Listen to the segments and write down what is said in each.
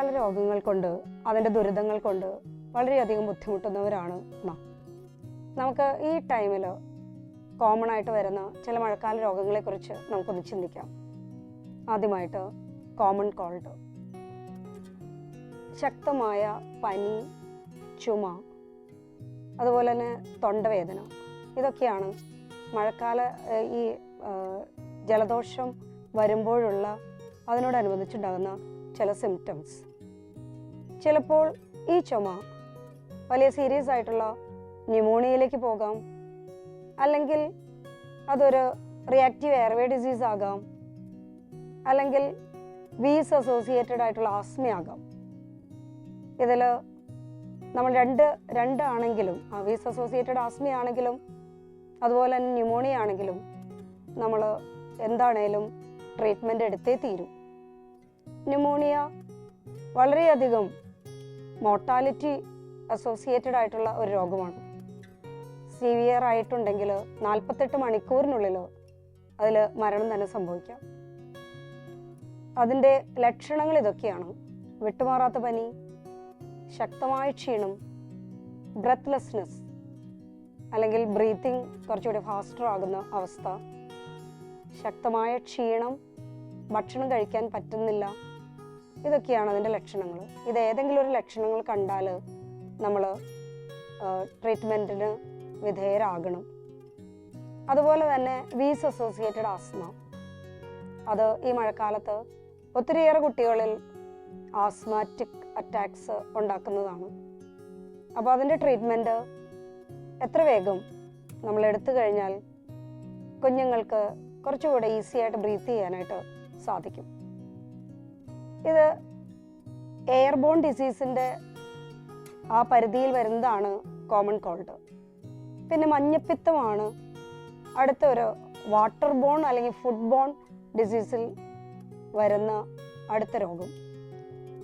മഴക്കാല രോഗങ്ങൾ കൊണ്ട് അതിൻ്റെ ദുരിതങ്ങൾ കൊണ്ട് വളരെയധികം ബുദ്ധിമുട്ടുന്നവരാണ് നാം. നമുക്ക് ഈ ടൈമിൽ കോമൺ ആയിട്ട് വരുന്ന ചില മഴക്കാല രോഗങ്ങളെക്കുറിച്ച് നമുക്കൊന്ന് ചിന്തിക്കാം. ആദ്യമായിട്ട് കോമൺ കോൾഡ്, ശക്തമായ പനി, ചുമ, അതുപോലെ തന്നെ തൊണ്ടവേദന, ഇതൊക്കെയാണ് മഴക്കാല ഈ ജലദോഷം വരുമ്പോഴുള്ള അതിനോടനുബന്ധിച്ചുണ്ടാകുന്ന ചില സിംറ്റംസ്. ചിലപ്പോൾ ഈ ചുമ വലിയ സീരിയസ് ആയിട്ടുള്ള ന്യൂമോണിയയിലേക്ക് പോകാം, അല്ലെങ്കിൽ അതൊരു റിയാക്റ്റീവ് എയർവേ ഡിസീസ് ആകാം, അല്ലെങ്കിൽ വീസ് അസോസിയേറ്റഡ് ആയിട്ടുള്ള ആസ്മയാകാം. ഇതിൽ നമ്മൾ രണ്ടാണെങ്കിലും, വീസ് അസോസിയേറ്റഡ് ആസ്മയാണെങ്കിലും അതുപോലെ തന്നെ ന്യൂമോണിയ ആണെങ്കിലും നമ്മൾ എന്താണേലും ട്രീറ്റ്മെൻറ്റ് എടുത്തേ തീരും. ന്യൂമോണിയ വളരെയധികം മോർട്ടാലിറ്റി അസോസിയേറ്റഡ് ആയിട്ടുള്ള ഒരു രോഗമാണ്. സിവിയർ ആയിട്ടുണ്ടെങ്കിൽ 48 മണിക്കൂറിനുള്ളിൽ അതിൽ മരണം തന്നെ സംഭവിക്കാം. അതിൻ്റെ ലക്ഷണങ്ങൾ ഇതൊക്കെയാണ്: വിട്ടുമാറാത്ത പനി, ശക്തമായ ക്ഷീണം, ബ്രെത്ത്ലെസ്നെസ് അല്ലെങ്കിൽ ബ്രീത്തിങ് കുറച്ചുകൂടി ഫാസ്റ്റർ ആകുന്ന അവസ്ഥ, ശക്തമായ ക്ഷീണം, ഭക്ഷണം കഴിക്കാൻ പറ്റുന്നില്ല, ഇതൊക്കെയാണ് അതിൻ്റെ ലക്ഷണങ്ങൾ. ഇത് ഏതെങ്കിലും ഒരു ലക്ഷണങ്ങൾ കണ്ടാൽ നമ്മൾ ട്രീറ്റ്മെൻറ്റിന് വിധേയരാകണം. അതുപോലെ തന്നെ വീസ് അസോസിയേറ്റഡ് ആസ്മ, അത് ഈ മഴക്കാലത്ത് ഒത്തിരിയേറെ കുട്ടികളിൽ ആസ്മാറ്റിക് അറ്റാക്സ് ഉണ്ടാക്കുന്നതാണ്. അപ്പോൾ അതിൻ്റെ ട്രീറ്റ്മെൻറ്റ് എത്ര വേഗം നമ്മൾ എടുത്തു കഴിഞ്ഞാൽ കുഞ്ഞുങ്ങൾക്ക് കുറച്ചുകൂടെ ഈസി ആയിട്ട് ബ്രീത്ത് ചെയ്യാനായിട്ട് സാധിക്കും. ഇത് എയർബോൺ ഡിസീസിൻ്റെ ആ പരിധിയിൽ വരുന്നതാണ് കോമൺ കോൾഡ്. പിന്നെ മഞ്ഞപ്പിത്തമാണ് അടുത്തൊരു വാട്ടർ ബോൺ അല്ലെങ്കിൽ ഫുഡ് ബോൺ ഡിസീസിൽ വരുന്ന അടുത്ത രോഗം.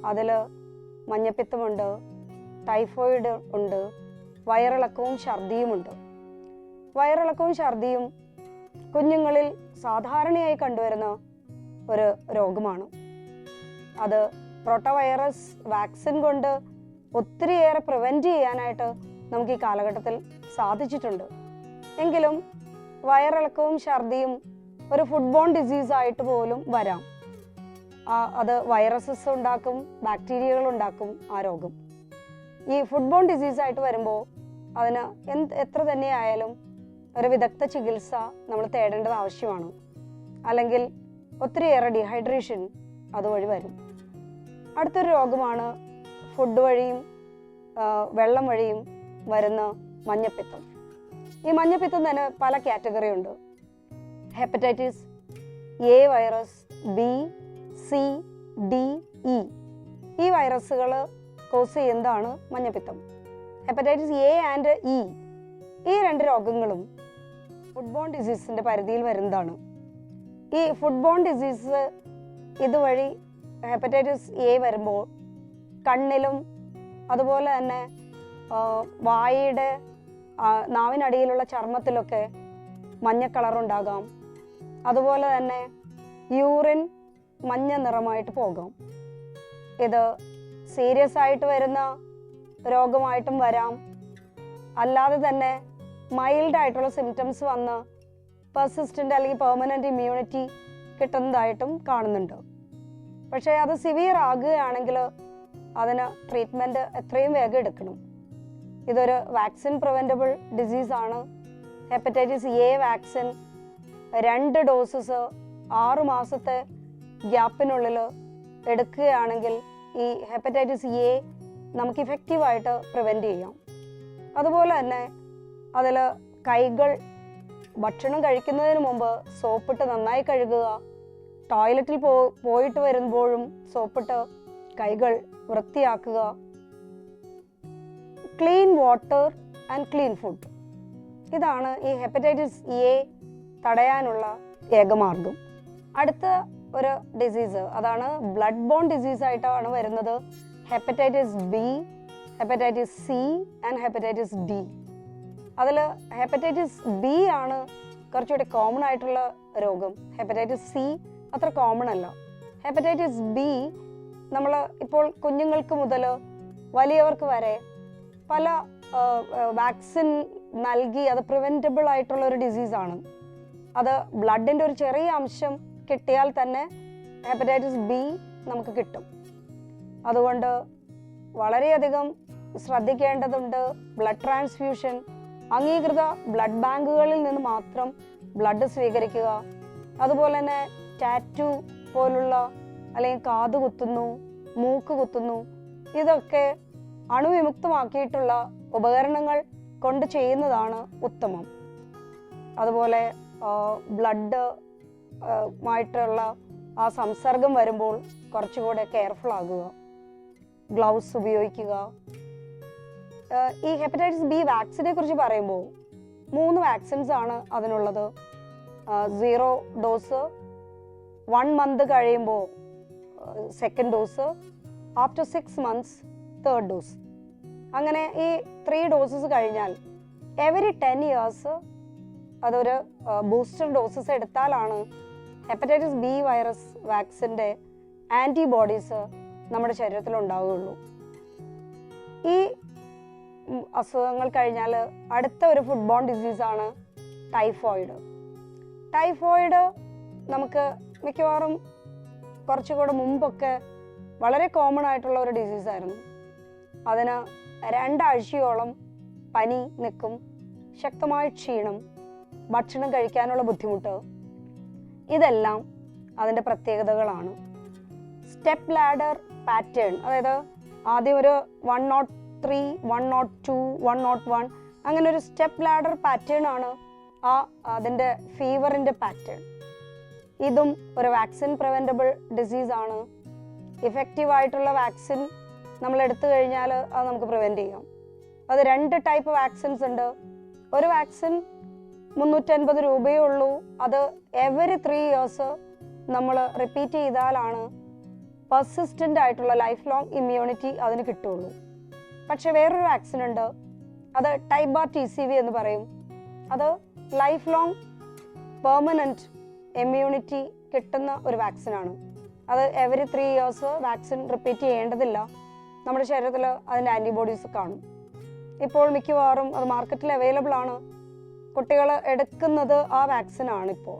അതിൽ മഞ്ഞപ്പിത്തമുണ്ട്, ടൈഫോയിഡ് ഉണ്ട്, വയറിളക്കവും ഛർദിയുമുണ്ട്. വയറിളക്കവും ഛർദിയും കുഞ്ഞുങ്ങളിൽ സാധാരണയായി കണ്ടുവരുന്ന ഒരു രോഗമാണ്. അത് റോട്ടവൈറസ് വാക്സിൻ കൊണ്ട് ഒത്തിരിയേറെ പ്രിവെൻറ്റ് ചെയ്യാനായിട്ട് നമുക്ക് ഈ കാലഘട്ടത്തിൽ സാധിച്ചിട്ടുണ്ട്. എങ്കിലും വയറിളക്കവും ഛർദിയും ഒരു ഫുഡ് ബോൺ ഡിസീസായിട്ട് പോലും വരാം. അത് വൈറസസ് ഉണ്ടാക്കും, ബാക്ടീരിയകൾ ഉണ്ടാക്കും ആ രോഗം. ഈ ഫുഡ് ബോൺ ഡിസീസായിട്ട് വരുമ്പോൾ അതിന് എത്ര തന്നെയായാലും ഒരു വിദഗ്ധ ചികിത്സ നമ്മൾ തേടേണ്ടത് ആവശ്യമാണ്. അല്ലെങ്കിൽ ഒത്തിരിയേറെ ഡീഹൈഡ്രേഷൻ അതുവഴി വരും. അടുത്തൊരു രോഗമാണ് ഫുഡ് വഴിയും വെള്ളം വഴിയും വരുന്ന മഞ്ഞപ്പിത്തം. ഈ മഞ്ഞപ്പിത്തം തന്നെ പല കാറ്റഗറി ഉണ്ട്. Hepatitis A virus, B, C, D, E, ഈ വൈറസുകൾ കോസ് ചെയ്യുന്നതാണ് മഞ്ഞപ്പിത്തം. ഹെപ്പറ്റൈറ്റിസ് എ ആൻഡ് ഇ, ഈ 2 രോഗങ്ങളും ഫുഡ് ബോൺ ഡിസീസിൻ്റെ പരിധിയിൽ വരുന്നതാണ്. ഈ ഫുഡ് ബോൺ ഡിസീസ് ഇതുവഴി ഹെപ്പറ്റൈറ്റിസ് എ വരുമ്പോൾ കണ്ണിലും അതുപോലെ തന്നെ വായയുടെ നാവിനടിയിലുള്ള ചർമ്മത്തിലൊക്കെ മഞ്ഞ കളറുണ്ടാകാം. അതുപോലെ തന്നെ യൂറിൻ മഞ്ഞ നിറമായിട്ട് പോകാം. ഇത് സീരിയസ് ആയിട്ട് വരുന്ന രോഗമായിട്ടും വരാം, അല്ലാതെ തന്നെ മൈൽഡ് ആയിട്ടുള്ള സിംറ്റംസ് വന്ന് പെർസിസ്റ്റൻ്റ് അല്ലെങ്കിൽ പെർമനൻ്റ് ഇമ്മ്യൂണിറ്റി കിട്ടുന്നതായിട്ടും കാണുന്നുണ്ട്. പക്ഷേ അത് സിവിയർ ആകുകയാണെങ്കിൽ അതിന് ട്രീറ്റ്മെൻറ്റ് എത്രയും വേഗം എടുക്കണം. ഇതൊരു വാക്സിൻ പ്രിവെൻറ്റബിൾ ഡിസീസാണ്. ഹെപ്പറ്റൈറ്റിസ് എ വാക്സിൻ 2 ഡോസസ് 6 മാസത്തെ ഗ്യാപ്പിനുള്ളിൽ എടുക്കുകയാണെങ്കിൽ ഈ ഹെപ്പറ്റൈറ്റിസ് എ നമുക്ക് ഇഫക്റ്റീവായിട്ട് പ്രിവെൻറ്റ് ചെയ്യാം. അതുപോലെ തന്നെ അതിൽ കൈകൾ ഭക്ഷണം കഴിക്കുന്നതിന് മുമ്പ് സോപ്പിട്ട് നന്നായി കഴുകുക, ടോയ്ലറ്റിൽ പോയിട്ട് വരുമ്പോഴും സോപ്പിട്ട് കൈകൾ വൃത്തിയാക്കുക, clean water and clean food, ഇതാണ് ഈ ഹെപ്പറ്റൈറ്റിസ് എ തടയാനുള്ള ഏകമാർഗം. അടുത്ത ഒരു ഡിസീസ്, അതാണ് ബ്ലഡ് ബോൺ ഡിസീസായിട്ടാണ് വരുന്നത്. Hepatitis B, hepatitis C and hepatitis D. അതിൽ ഹെപ്പറ്റൈറ്റിസ് ബി ആണ് കുറച്ചുകൂടി കോമൺ ആയിട്ടുള്ള രോഗം. ഹെപ്പറ്റൈറ്റിസ് സി അത്ര കോമൺ അല്ല. ഹെപ്പറ്റൈറ്റിസ് ബി നമ്മൾ ഇപ്പോൾ കുഞ്ഞുങ്ങൾക്ക് മുതൽ വലിയവർക്ക് വരെ പല വാക്സിൻ നൽകി അത് പ്രിവെൻറ്റബിൾ ആയിട്ടുള്ള ഒരു ഡിസീസാണ്. അത് ബ്ലഡിൻ്റെ ഒരു ചെറിയ അംശം കിട്ടിയാൽ തന്നെ ഹെപ്പറ്റൈറ്റിസ് ബി നമുക്ക് കിട്ടും. അതുകൊണ്ട് വളരെയധികം ശ്രദ്ധിക്കേണ്ടതുണ്ട്. ബ്ലഡ് ട്രാൻസ്ഫ്യൂഷൻ, അംഗീകൃത ബ്ലഡ് ബാങ്കുകളിൽ നിന്ന് മാത്രം ബ്ലഡ് സ്വീകരിക്കുക. അതുപോലെ തന്നെ ടാറ്റു പോലുള്ള, അല്ലെങ്കിൽ കാത് കുത്തുന്നു, മൂക്ക് കുത്തുന്നു, ഇതൊക്കെ അണുവിമുക്തമാക്കിയിട്ടുള്ള ഉപകരണങ്ങൾ കൊണ്ട് ചെയ്യുന്നതാണ് ഉത്തമം. അതുപോലെ ബ്ലഡ് മായിട്ടുള്ള ആ സംസർഗം വരുമ്പോൾ കുറച്ചുകൂടെ കെയർഫുൾ ആകുക, ഗ്ലൗസ് ഉപയോഗിക്കുക. ഈ ഹെപ്പറ്റൈറ്റിസ് ബി വാക്സിനെ കുറിച്ച് പറയുമ്പോൾ 3 വാക്സിൻസ് ആണ് അതിനുള്ളത്. 0 ഡോസ്, 1 മന്ത് കഴിയുമ്പോൾ 2nd dose, after 6 months 3rd dose. അങ്ങനെ ഈ 3 ഡോസസ് കഴിഞ്ഞാൽ എവറി 10 ഇയേഴ്സ് അതൊരു ബൂസ്റ്റർ ഡോസസ് എടുത്താലാണ് ഹെപ്പറ്റൈറ്റിസ് ബി വൈറസ് വാക്സിൻ്റെ ആൻറ്റിബോഡീസ് നമ്മുടെ ശരീരത്തിൽ ഉണ്ടാവുകയുള്ളൂ. ഈ അസുഖങ്ങൾ കഴിഞ്ഞാൽ അടുത്ത ഒരു ഫുഡ് ബോൺ ഡിസീസാണ് ടൈഫോയിഡ്. ടൈഫോയിഡ് നമുക്ക് മിക്കവാറും കുറച്ചുകൂടെ മുമ്പൊക്കെ വളരെ കോമൺ ആയിട്ടുള്ള ഒരു ഡിസീസായിരുന്നു. അതിന് 2 ആഴ്ചയോളം പനി നിൽക്കും, ശക്തമായ ക്ഷീണം, ഭക്ഷണം കഴിക്കാനുള്ള ബുദ്ധിമുട്ട്, ഇതെല്ലാം അതിൻ്റെ പ്രത്യേകതകളാണ്. സ്റ്റെപ്പ് ലാഡർ പാറ്റേൺ, അതായത് ആദ്യം ഒരു 103, 102, 101 അങ്ങനെ ഒരു സ്റ്റെപ്പ് ലാഡർ പാറ്റേൺ ആണ് അതിൻ്റെ ഫീവറിൻ്റെ പാറ്റേൺ. ഇതും ഒരു വാക്സിൻ പ്രിവെൻറ്റബിൾ ഡിസീസാണ്. ഇഫക്റ്റീവ് ആയിട്ടുള്ള വാക്സിൻ നമ്മൾ എടുത്തു കഴിഞ്ഞാൽ അത് നമുക്ക് പ്രിവെൻറ്റ് ചെയ്യാം. അത് 2 ടൈപ്പ് വാക്സിൻസ് ഉണ്ട്. ഒരു വാക്സിൻ 350 രൂപയേ ഉള്ളൂ. അത് എവറി 3 ഇയേഴ്സ് നമ്മൾ റിപ്പീറ്റ് ചെയ്താലാണ് പെർസിസ്റ്റൻ്റ് ആയിട്ടുള്ള ലൈഫ് ലോങ് ഇമ്മ്യൂണിറ്റി അതിന് കിട്ടുള്ളൂ. പക്ഷെ വേറൊരു വാക്സിൻ ഉണ്ട്, അത് ടൈപ്പ് ബാർ TCV എന്ന് പറയും. അത് ലൈഫ് ലോങ് പെർമനൻറ്റ് ഇമ്മ്യൂണിറ്റി കിട്ടുന്ന ഒരു വാക്സിനാണ്. അത് എവറി 3 ഇയേഴ്സ് വാക്സിൻ റിപ്പീറ്റ് ചെയ്യേണ്ടതില്ല. നമ്മുടെ ശരീരത്തിൽ അതിൻ്റെ ആൻറ്റിബോഡീസ് കാണും. ഇപ്പോൾ മിക്കവാറും അത് മാർക്കറ്റിൽ അവൈലബിൾ ആണ്. കുട്ടികൾ എടുക്കുന്നത് ആ വാക്സിനാണ് ഇപ്പോൾ.